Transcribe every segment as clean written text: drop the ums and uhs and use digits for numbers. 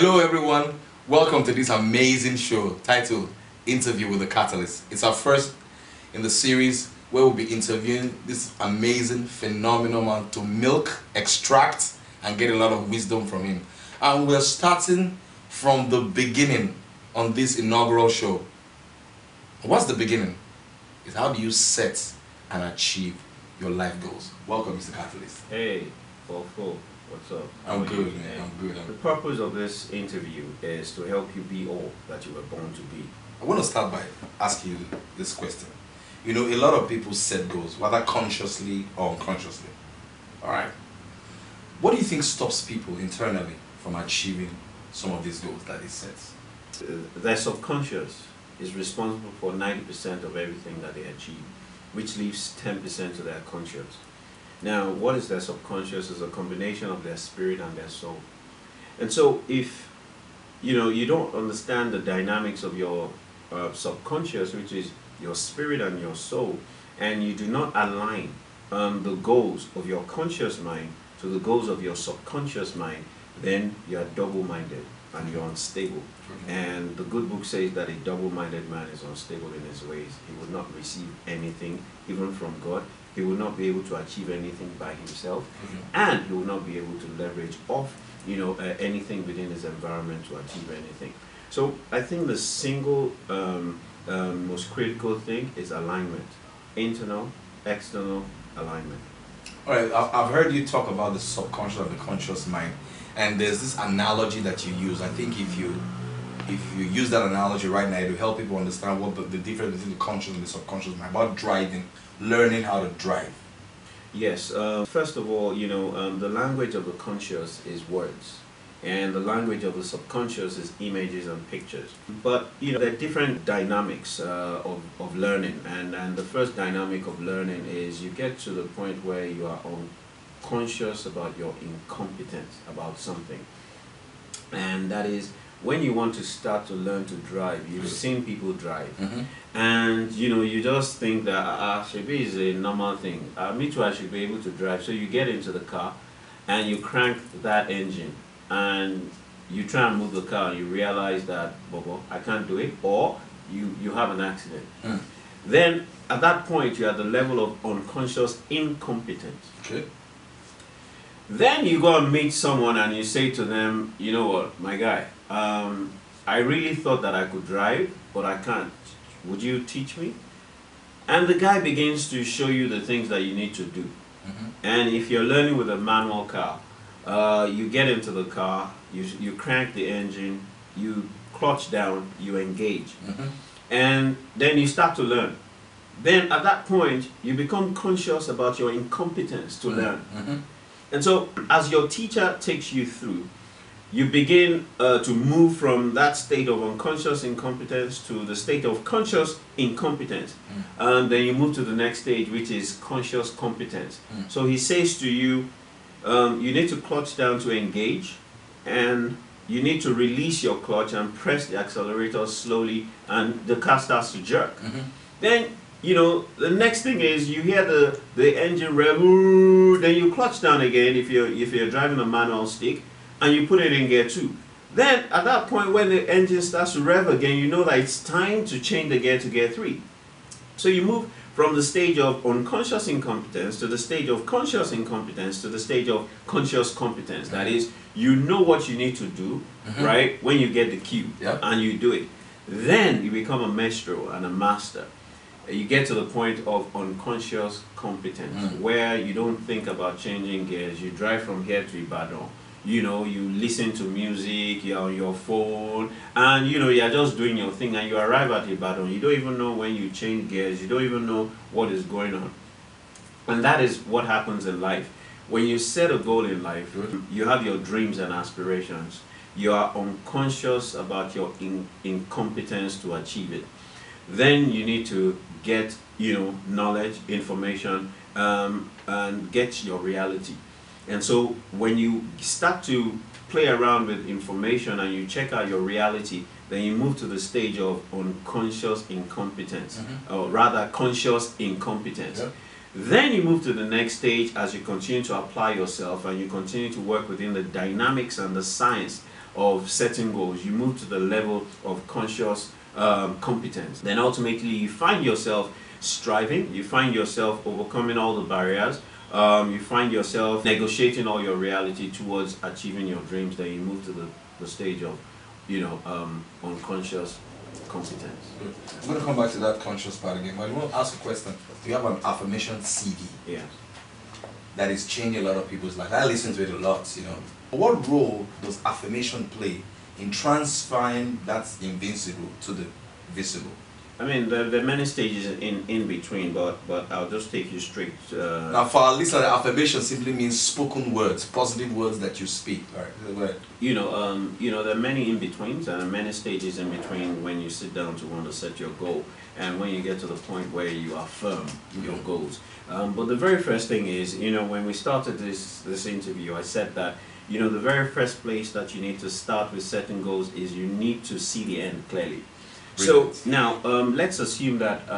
Hello everyone, welcome to this amazing show titled Interview with the Catalyst. It's our first in the series where we'll be interviewing this amazing, phenomenal man to milk, extract and get a lot of wisdom from him. And we're starting from the beginning on this inaugural show. What's the beginning? Is how do you set and achieve your life goals? Welcome, Mr. Catalyst. Hey, Fofo, what's up? I'm good, man. I'm good. The purpose of this interview is to help you be all that you were born to be. I want to start by asking you this question. You know, a lot of people set goals, whether consciously or unconsciously. Alright. What do you think stops people internally from achieving some of these goals that they set? Their subconscious is responsible for 90% of everything that they achieve, which leaves 10% to their conscious. Now, what is their subconscious? Is a combination of their spirit and their soul. And so if you don't understand the dynamics of your subconscious, which is your spirit and your soul, and you do not align the goals of your conscious mind to the goals of your subconscious mind, then you are double-minded and you're unstable. And the good book says that a double-minded man is unstable in his ways. He will not receive anything, even from God. He will not be able to achieve anything by himself, and he will not be able to leverage off anything within his environment to achieve anything. So I think the single most critical thing is alignment. Internal, external alignment. Alright, I've heard you talk about the subconscious and the conscious mind, and there's this analogy that you use. I think if you use that analogy right now, it will help people understand what the difference between the conscious and the subconscious mind, about driving, learning how to drive. Yes, first of all, the language of the conscious is words, and the language of the subconscious is images and pictures. But there are different dynamics of learning, and the first dynamic of learning is you get to the point where you are unconscious about your incompetence about something, and that is when you want to start to learn to drive. You've seen people drive, and you just think that should be is a normal thing. Me too, I should be able to drive. So you get into the car and you crank that engine and you try and move the car and you realize that I can't do it, or you have an accident. Then at that point you're at the level of unconscious incompetence. Okay. Then you go and meet someone and you say to them, you know what, my guy, I really thought that I could drive, but I can't. Would you teach me? And the guy begins to show you the things that you need to do. And if you're learning with a manual car, you get into the car, you crank the engine, you clutch down, you engage. And then you start to learn. Then at that point, you become conscious about your incompetence to learn. And so as your teacher takes you through, you begin to move from that state of unconscious incompetence to the state of conscious incompetence. And then you move to the next stage, which is conscious competence. So he says to you, you need to clutch down to engage, and you need to release your clutch and press the accelerator slowly, and the car starts to jerk. Then the next thing is you hear the engine rev, then you clutch down again if you're driving a manual stick, and you put it in gear 2. Then at that point when the engine starts to rev again, you know that it's time to change the gear to gear 3. So you move from the stage of unconscious incompetence to the stage of conscious incompetence to the stage of conscious competence. That is, you know what you need to do, right, when you get the cue, and you do it. Then you become a maestro and a master. You get to the point of unconscious competence, where you don't think about changing gears. You drive from here to Ibadan. You listen to music, you're on your phone, and you're just doing your thing, and you arrive at Ibadan. You don't even know when you change gears. You don't even know what is going on. And that is what happens in life. When you set a goal in life, you have your dreams and aspirations. You are unconscious about your incompetence to achieve it. Then you need to get knowledge, information, and get your reality. And so when you start to play around with information and you check out your reality, then you move to the stage of unconscious incompetence, or rather conscious incompetence. Then you move to the next stage as you continue to apply yourself and you continue to work within the dynamics and the science of setting goals, you move to the level of conscious competence. Then ultimately you find yourself striving, you find yourself overcoming all the barriers, you find yourself negotiating all your reality towards achieving your dreams. Then you move to the stage of, unconscious competence. I'm going to come back to that conscious part again, but I want to ask a question. Do you have an affirmation CD? Yeah. That is changing a lot of people's lives. I listen to it a lot, What role does affirmation play in transferring that invincible to the visible? I mean, there are many stages in between, but I'll just take you straight. Now, for our listener, affirmation simply means spoken words, positive words that you speak. All right, go ahead. There are many in betweens and many stages in between when you sit down to want to set your goal, and when you get to the point where you affirm your goals. But the very first thing is, when we started this interview, I said that the very first place that you need to start with setting goals is you need to see the end clearly. Brilliant. So now let's assume that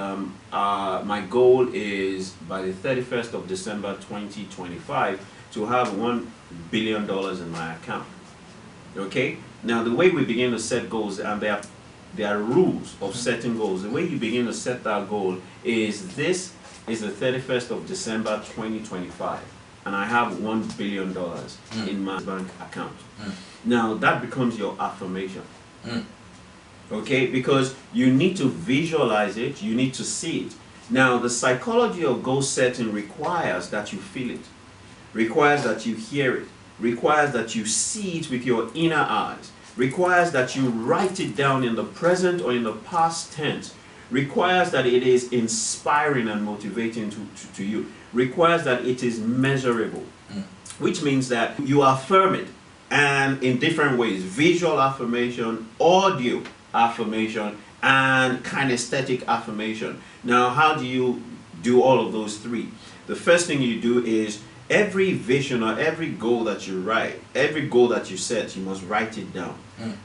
my goal is by the 31st of December 2025 to have $1 billion in my account. Okay? Now the way we begin to set goals, and there are rules of setting goals. The way you begin to set that goal is, this is the 31st of December 2025 and I have $1 billion in my bank account. Now that becomes your affirmation. Okay, because you need to visualize it, you need to see it. Now, the psychology of goal setting requires that you feel it, requires that you hear it, requires that you see it with your inner eyes, requires that you write it down in the present or in the past tense, requires that it is inspiring and motivating to you, requires that it is measurable, which means that you affirm it, and in different ways: visual affirmation, audio affirmation, and kinesthetic affirmation. Now, how do you do all of those three? The first thing you do is, every vision or every goal that you write, every goal that you set, you must write it down.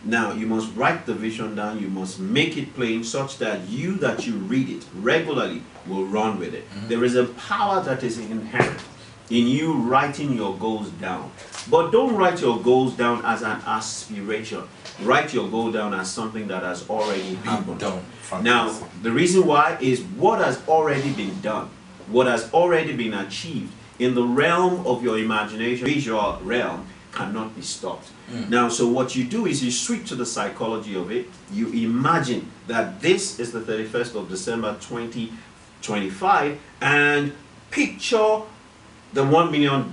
Now, you must write the vision down, you must make it plain such that you read it regularly will run with it. There is a power that is inherent in you writing your goals down. But don't write your goals down as an aspiration. Write your goal down as something that has already happened. Now, the reason why is what has already been done, what has already been achieved in the realm of your imagination, visual realm, cannot be stopped. Now, so what you do is you switch to the psychology of it. You imagine that this is the 31st of December 2025 and picture the $1 million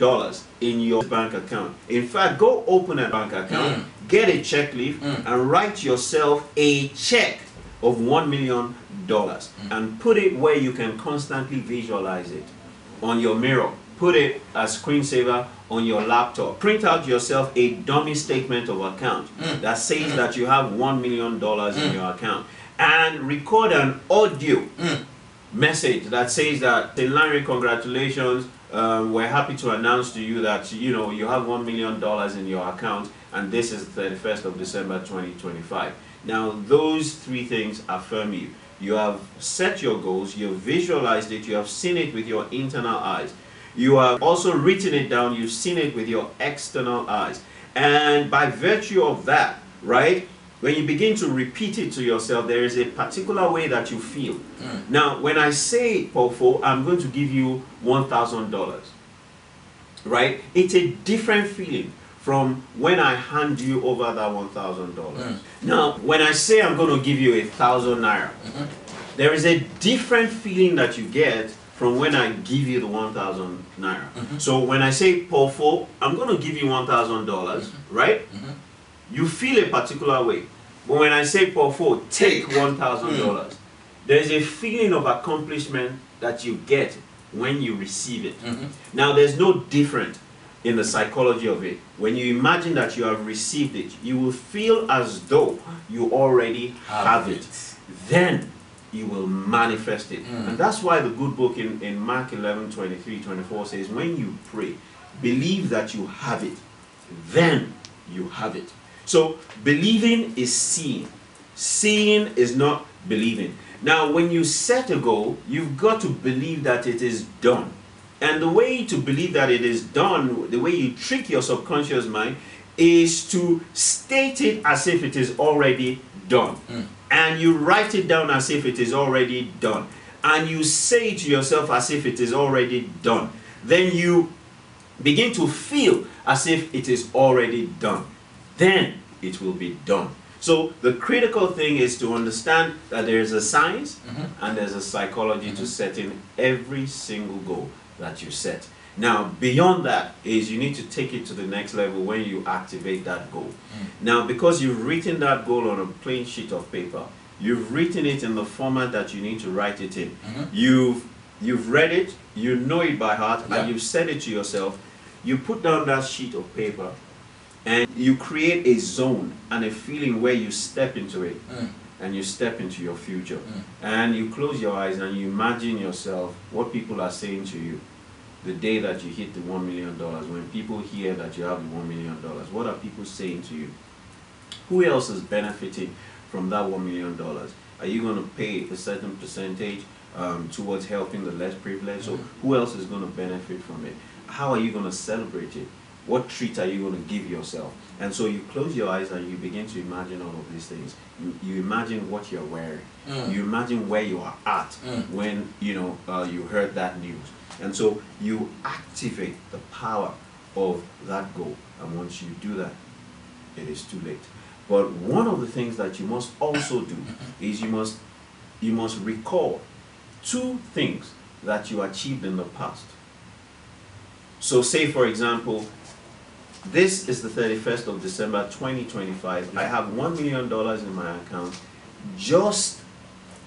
in your bank account. In fact, go open a bank account, get a check leaf, and write yourself a check of $1 million and put it where you can constantly visualize it. On your mirror, put it as screensaver on your laptop. Print out yourself a dummy statement of account that says that you have $1 million in your account, and record an audio message that says that, "Hey, Lanre, congratulations. We're happy to announce to you that you have $1 million in your account, and this is the 31st of December 2025. Now, those three things affirm you. You have set your goals, you have visualized it, you have seen it with your internal eyes. You have also written it down, you've seen it with your external eyes. And by virtue of that, right, when you begin to repeat it to yourself, there is a particular way that you feel. Now, when I say, Pofo, I'm going to give you $1,000, right? It's a different feeling from when I hand you over that $1,000. Now, when I say I'm going to give you 1,000 naira, there is a different feeling that you get from when I give you the 1,000 naira. So when I say, Pofo, I'm going to give you $1,000, right? You feel a particular way. But when I say, Pofo, take $1,000, there's a feeling of accomplishment that you get when you receive it. Now, there's no different in the psychology of it. When you imagine that you have received it, you will feel as though you already have it. Then you will manifest it. And that's why the good book in Mark 11:23-24 says, when you pray, believe that you have it, then you have it. So believing is seeing. Seeing is not believing. Now, when you set a goal, you've got to believe that it is done. And the way to believe that it is done, the way you trick your subconscious mind, is to state it as if it is already done. And you write it down as if it is already done. And you say to yourself as if it is already done. Then you begin to feel as if it is already done. Then it will be done. So the critical thing is to understand that there is a science and there's a psychology to setting every single goal that you set. Now, beyond that is you need to take it to the next level when you activate that goal. Now, because you've written that goal on a plain sheet of paper, you've written it in the format that you need to write it in. You've read it, you know it by heart, and you've said it to yourself. You put down that sheet of paper, and you create a zone and a feeling where you step into it, and you step into your future. And you close your eyes and you imagine yourself, what people are saying to you. The day that you hit the $1 million, when people hear that you have the $1 million, what are people saying to you? Who else is benefiting from that $1 million? Are you going to pay a certain percentage towards helping the less privileged? So who else is going to benefit from it? How are you going to celebrate it? What treat are you going to give yourself? And so you close your eyes and you begin to imagine all of these things. You imagine what you're wearing. You imagine where you are at when you heard that news. And so you activate the power of that goal. And once you do that, it is too late. But one of the things that you must also do is you must recall 2 things that you achieved in the past. So say, for example, this is the 31st of December 2025. I have $1 million in my account, just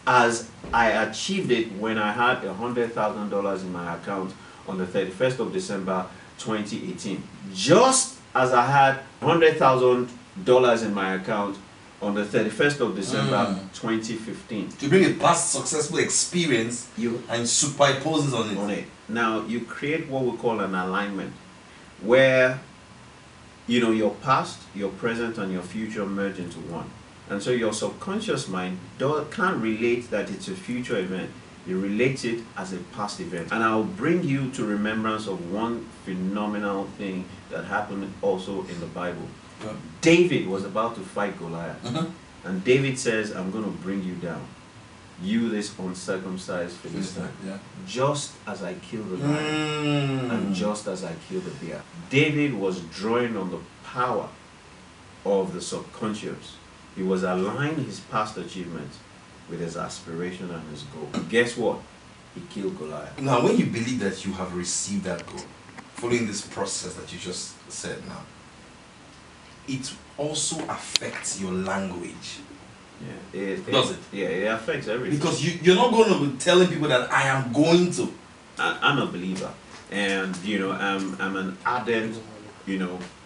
as I achieved it when I had $100,000 in my account on the 31st of December 2018. Just as I had $100,000 in my account on the 31st of December 2015. To bring a past successful experience and superimposes on it. Now you create what we call an alignment, where your past, your present, and your future merge into one. And so your subconscious mind can't relate that it's a future event. It relates it as a past event. And I'll bring you to remembrance of one phenomenal thing that happened also in the Bible. David was about to fight Goliath. And David says, I'm going to bring you down. You, this uncircumcised Philistine. Just as I killed the lion and just as I killed the bear. David was drawing on the power of the subconscious. He was aligning his past achievements with his aspiration and his goal. And guess what? He killed Goliath. Now, when you believe that you have received that goal, following this process that you just said now, it also affects your language. Does it? Yeah, it affects everything. Because you're not going to be telling people that I am going to. I'm a believer, and I'm an ardent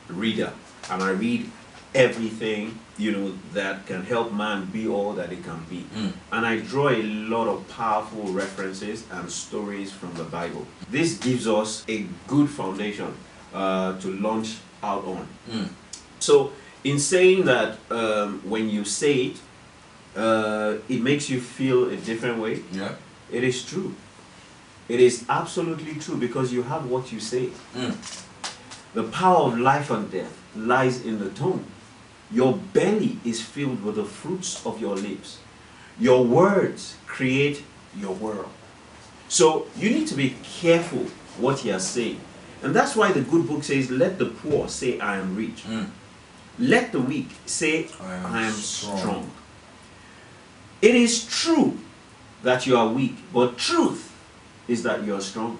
reader, and I read everything that can help man be all that it can be. And I draw a lot of powerful references and stories from the Bible. This gives us a good foundation to launch out on. So in saying that, when you say it, it makes you feel a different way. It is true. It is absolutely true, because you have what you say. The power of life and death lies in the tongue. Your belly is filled with the fruits of your lips. Your words create your world. So you need to be careful what you are saying. And that's why the good book says, let the poor say, I am rich. Let the weak say, I am strong. It is true that you are weak, but truth is that you are strong.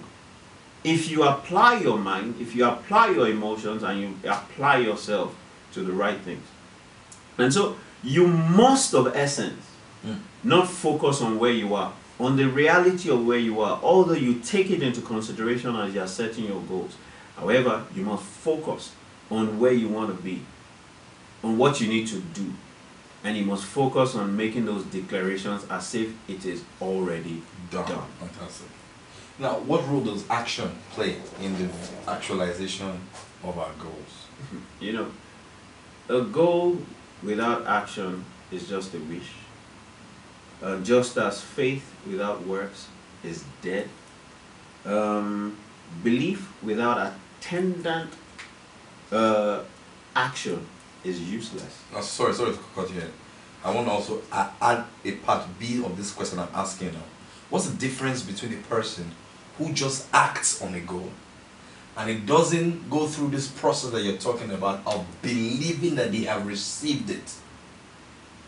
If you apply your mind, if you apply your emotions, and you apply yourself to the right things. And so you must, of essence, not focus on where you are, on the reality of where you are, although you take it into consideration as you are setting your goals. However, you must focus on where you want to be, on what you need to do. And you must focus on making those declarations as if it is already done. Fantastic. Now, what role does action play in the actualization of our goals? A goal without action is just a wish. Just as faith without works is dead. Belief without attendant action is useless. Sorry to cut you here. I want to also add a part B of this question I'm asking now. What's the difference between a person who just acts on a goal and it doesn't go through this process that you're talking about of believing that they have received it?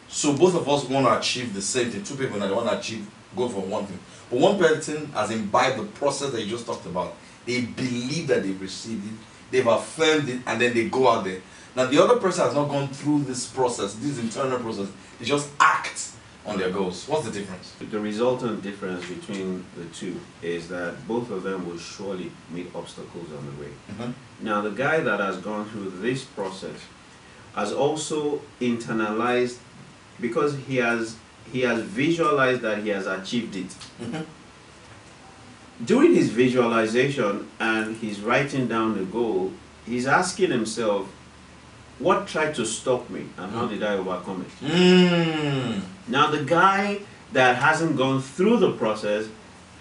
So both of us want to achieve the same thing. Two people that want to achieve, go for one thing. But one person has imbibed the process that you just talked about. They believe that they've received it, they've affirmed it, and then they go out there. Now the other person has not gone through this process, this internal process. They just act on their goals. What's the difference? The resultant difference between the two is that both of them will surely meet obstacles on the way. Now the guy that has gone through this process has also internalized, because he has visualized that he has achieved it. During his visualization and he's writing down the goal, he's asking himself, what tried to stop me and how did I overcome it? Now the guy that hasn't gone through the process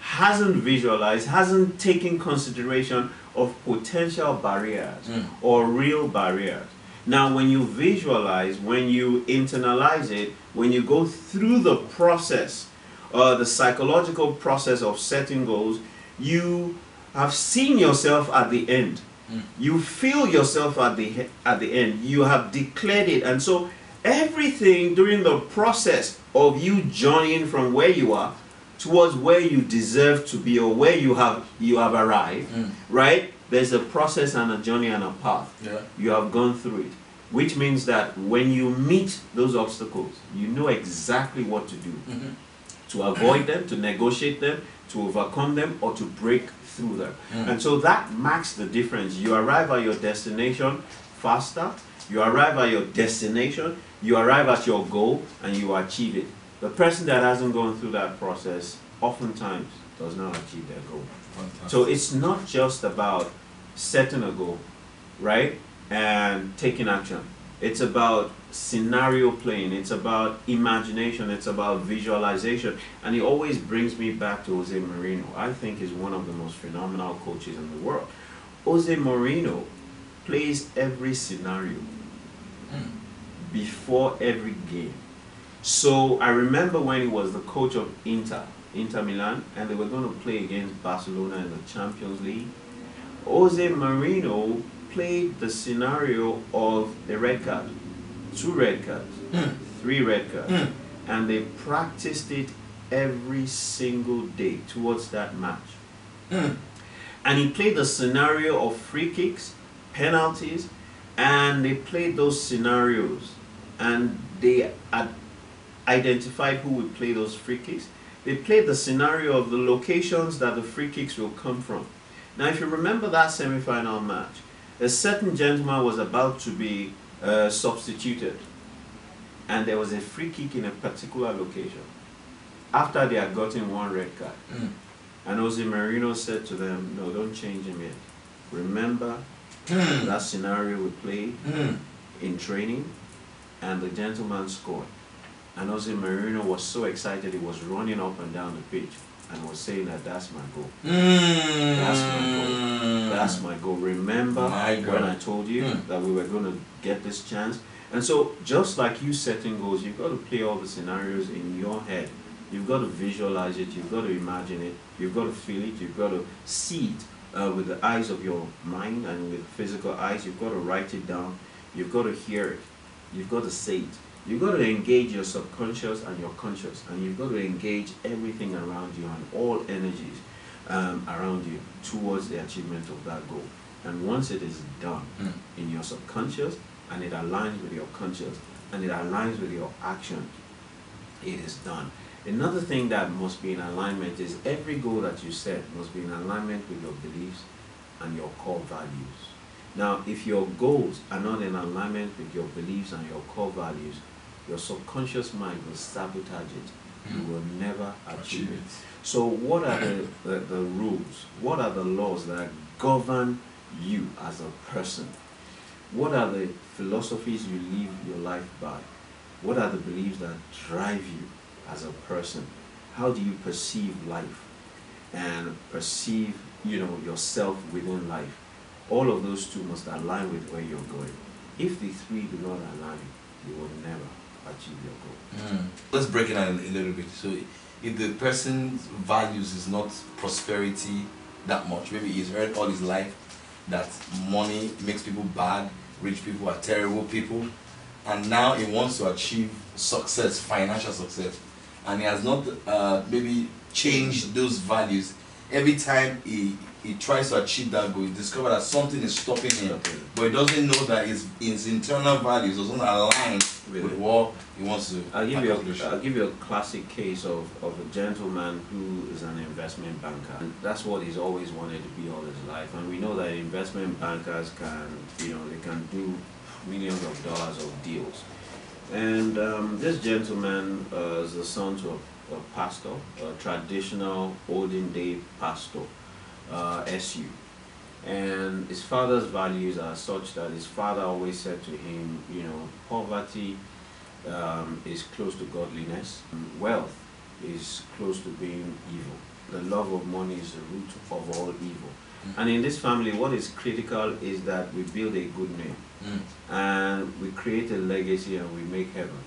hasn't visualized, hasn't taken consideration of potential barriers or real barriers. Now when you visualize, when you internalize it, when you go through the process, the psychological process of setting goals, you have seen yourself at the end. You feel yourself at the end. You have declared it. And so everything during the process of you journeying from where you are towards where you deserve to be, or where you have arrived, right? There's a process and a journey and a path. You have gone through it, which means that when you meet those obstacles, you know exactly what to do to avoid them, to negotiate them, to overcome them, or to break through them. And so that marks the difference. You arrive at your destination faster, you arrive at your destination, you arrive at your goal, and you achieve it. The person that hasn't gone through that process oftentimes does not achieve their goal. Fantastic. So it's not just about setting a goal, right, and taking action. It's about scenario playing, it's about imagination, it's about visualization. And it always brings me back to Jose Mourinho. I think he's one of the most phenomenal coaches in the world. Jose Mourinho plays every scenario before every game. So I remember when he was the coach of Inter Milan, and they were going to play against Barcelona in the Champions League. Jose Mourinho played the scenario of the red card, 2 red cards, 3 red cards, and they practiced it every single day towards that match. And he played the scenario of free kicks, penalties, and they played those scenarios, and they identified who would play those free kicks. They played the scenario of the locations that the free kicks will come from. Now if you remember that semi-final match, a certain gentleman was about to be substituted, and there was a free kick in a particular location after they had gotten 1 red card. And Jose Mourinho said to them, no, don't change him yet. Remember that scenario we played in training, and the gentleman scored. And Jose Mourinho was so excited, he was running up and down the pitch and was saying that that's my goal. That's my goal. That's my goal. Remember when I told you that we were going to get this chance? And so just like you setting goals, you've got to play all the scenarios in your head. You've got to visualize it, you've got to imagine it, you've got to feel it, you've got to see it with the eyes of your mind and with physical eyes. You've got to write it down, you've got to hear it, you've got to say it. You've got to engage your subconscious and your conscious, and you've got to engage everything around you and all energies around you towards the achievement of that goal. And once it is done in your subconscious, and it aligns with your conscious, and it aligns with your action, it is done. Another thing that must be in alignment is every goal that you set must be in alignment with your beliefs and your core values. Now, if your goals are not in alignment with your beliefs and your core values, your subconscious mind will sabotage it. You will never achieve it. So what are the rules? What are the laws that govern you as a person? What are the philosophies you live your life by? What are the beliefs that drive you as a person? How do you perceive life and perceive, yourself within life? All of those two must align with where you're going. If the three do not align, you will never achieve your goal. Let's break it down a little bit. So if the person's values is not prosperity that much, maybe he's heard all his life that money makes people bad, rich people are terrible people, and now he wants to achieve success, financial success, and he has not maybe changed those values. Every time he tries to achieve that goal, he discovers that something is stopping him, but he doesn't know that his internal values doesn't align with what he wants to accomplish. I'll give you a classic case of a gentleman who is an investment banker. And that's what he's always wanted to be all his life. And we know that investment bankers can, they can do millions of dollars of deals. And this gentleman is the son to a pastor, a traditional olden day pastor, SU. And his father's values are such that his father always said to him, poverty is close to godliness, wealth is close to being evil. The love of money is the root of all evil. And in this family, what is critical is that we build a good name, and we create a legacy, and we make heaven.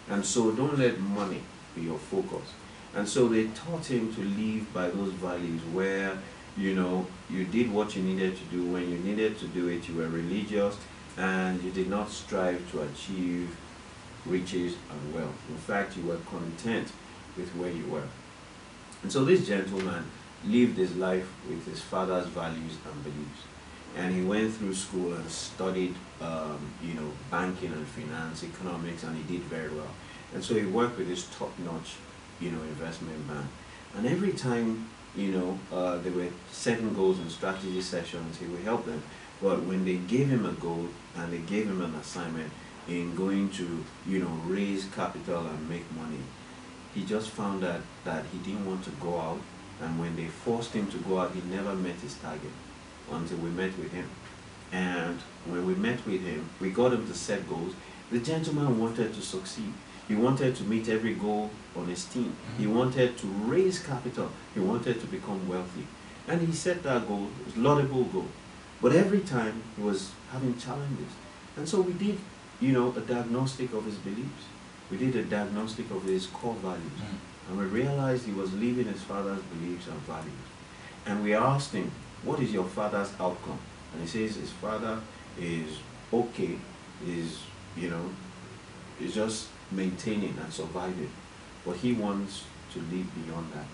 And so don't let money be your focus. And so they taught him to live by those values where, you did what you needed to do. When you needed to do it, you were religious, and you did not strive to achieve riches and wealth. In fact, you were content with where you were. And so this gentleman lived his life with his father's values and beliefs. And he went through school and studied, banking and finance, economics, and he did very well. And so he worked with this top-notch, investment bank. And every time, there were setting goals and strategy sessions, he would help them. But when they gave him a goal and they gave him an assignment in going to, raise capital and make money, he just found that he didn't want to go out. And when they forced him to go out, he never met his target until we met with him. And when we met with him, we got him to set goals. The gentleman wanted to succeed. He wanted to meet every goal on his team. He wanted to raise capital. He wanted to become wealthy. And he set that goal, it was a laudable goal. But every time he was having challenges. And so we did, a diagnostic of his beliefs. We did a diagnostic of his core values. And we realized he was living his father's beliefs and values. And we asked him, what is your father's outcome? And he says his father is okay, is just maintaining and surviving. But he wants to live beyond that.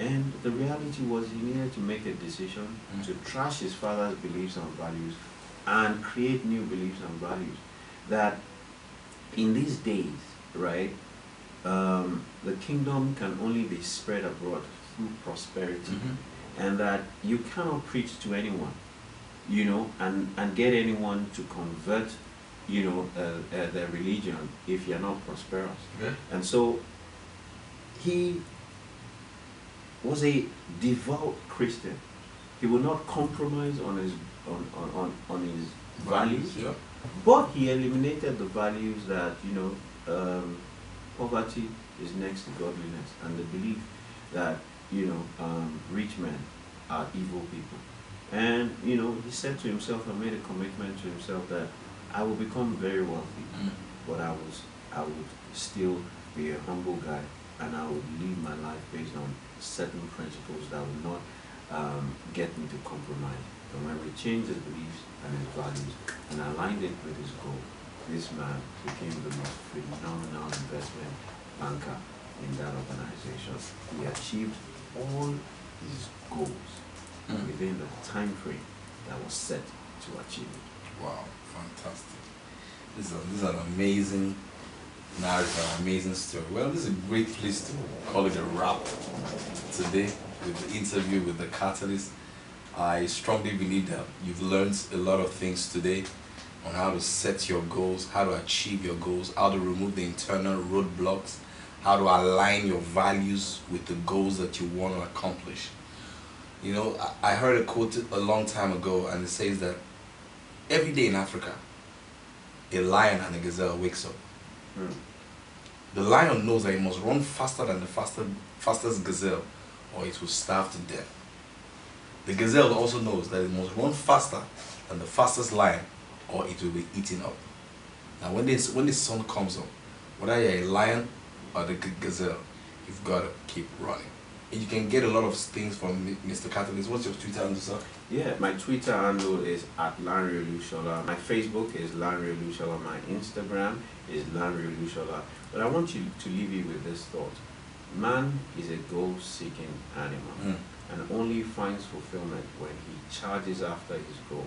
And the reality was he needed to make a decision to trash his father's beliefs and values and create new beliefs and values. That in these days, right, the kingdom can only be spread abroad through prosperity. And that you cannot preach to anyone, and get anyone to convert, their religion if you're not prosperous. And so he was a devout Christian. He would not compromise on his values, but he eliminated the values that poverty is next to godliness, and the belief that rich men are evil people. And he said to himself and made a commitment to himself that I will become very wealthy, but I would still be a humble guy, and I would live my life based on certain principles that would not get me to compromise. And when we changed his beliefs and his values and aligned it with his goal, this man became the most phenomenal investment banker in that organization. He achieved all his goals within the time frame that was set to achieve it. Wow, fantastic. This is an amazing narrative, an amazing story. Well, this is a great place to call it a wrap today with the interview with the catalyst. I strongly believe that you've learned a lot of things today on how to set your goals, how to achieve your goals, how to remove the internal roadblocks, how to align your values with the goals that you want to accomplish. I heard a quote a long time ago, and it says that every day in Africa, a lion and a gazelle wakes up. The lion knows that it must run faster than the fastest gazelle, or it will starve to death. The gazelle also knows that it must run faster than the fastest lion, or it will be eaten up. Now, when the sun comes up, whether you're a lion or the gazelle, you've got to keep running. And you can get a lot of things from Mr. Catalyst. What's your Twitter handle, sir? Yeah, my Twitter handle is at Lanre Olusola. My Facebook is Lanre Olusola. My Instagram is Lanre Olusola. But I want you to leave you with this thought. Man is a goal-seeking animal and only finds fulfillment when he charges after his goal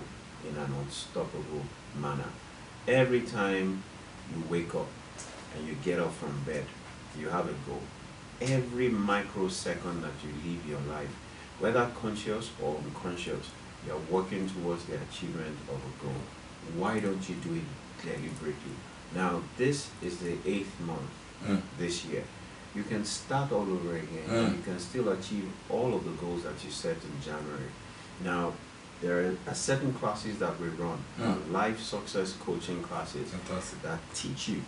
in an unstoppable manner. Every time you wake up and you get up from bed, you have a goal. Every microsecond that you live your life, whether conscious or unconscious, you're working towards the achievement of a goal. Why don't you do it deliberately? Now, this is the 8th month this year. You can start all over again. You can still achieve all of the goals that you set in January. Now, there are certain classes that we run, life success coaching classes. Fantastic. That teach you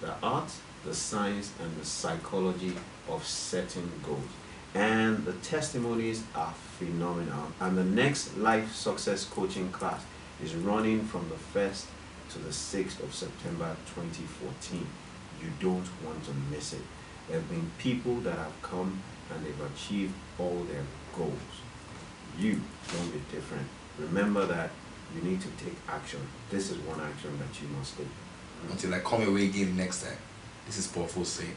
the art, the science, and the psychology of setting goals. And the testimonies are phenomenal. And the next life success coaching class is running from the 1st to the 6th of September 2014. You don't want to miss it. There have been people that have come and they've achieved all their goals. You don't be different. Remember that you need to take action. This is one action that you must take. Until I come away again next time, this is Powerful saying,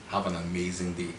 have an amazing day.